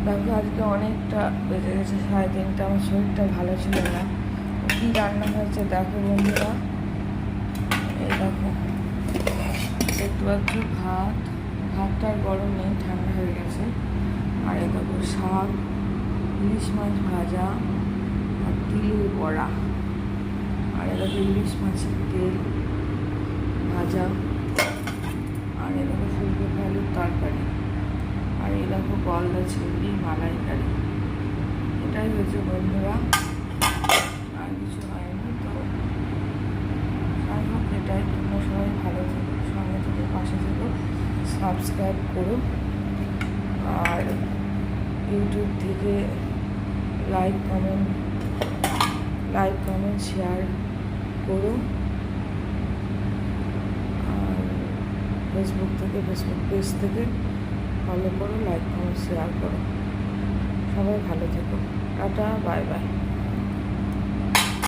দেখো আজকে অনেকটা বেজে গেছে 3:30। আমার শরীরটা ভালো ছিল না। কী রান্না হয়েছে দেখো বন্ধুরা, এই দেখো একটু একটু ভাতটা আর গরম নেই, ঠান্ডা হয়ে গেছে। আর এই দেখো শাক, ইলিশ মাছ ভাজা আর তিলের বড়া। আর এই দেখো ইলিশ মাছের তেল ভাজা। আর এই দেখো ফুলকপি আলুর তরকারি। আর এই দেখো গলদা চিংড়ি মালাইকারি। এটাই হয়েছে বন্ধুরা, আর কিছু হয়নি। তো যাই হোক, এটাই। তোমরা সবাই ভালো থেকো, সঙ্গে থেকে পাশে থেকো, সাবস্ক্রাইব করো। আর ইউটিউব থেকে লাইক কমেন্ট শেয়ার করো। আর ফেসবুক পেজ থেকে ফলো করো, লাইক কমেন্ট শেয়ার করো। সবাই ভালো থেকো। Tata, bye bye.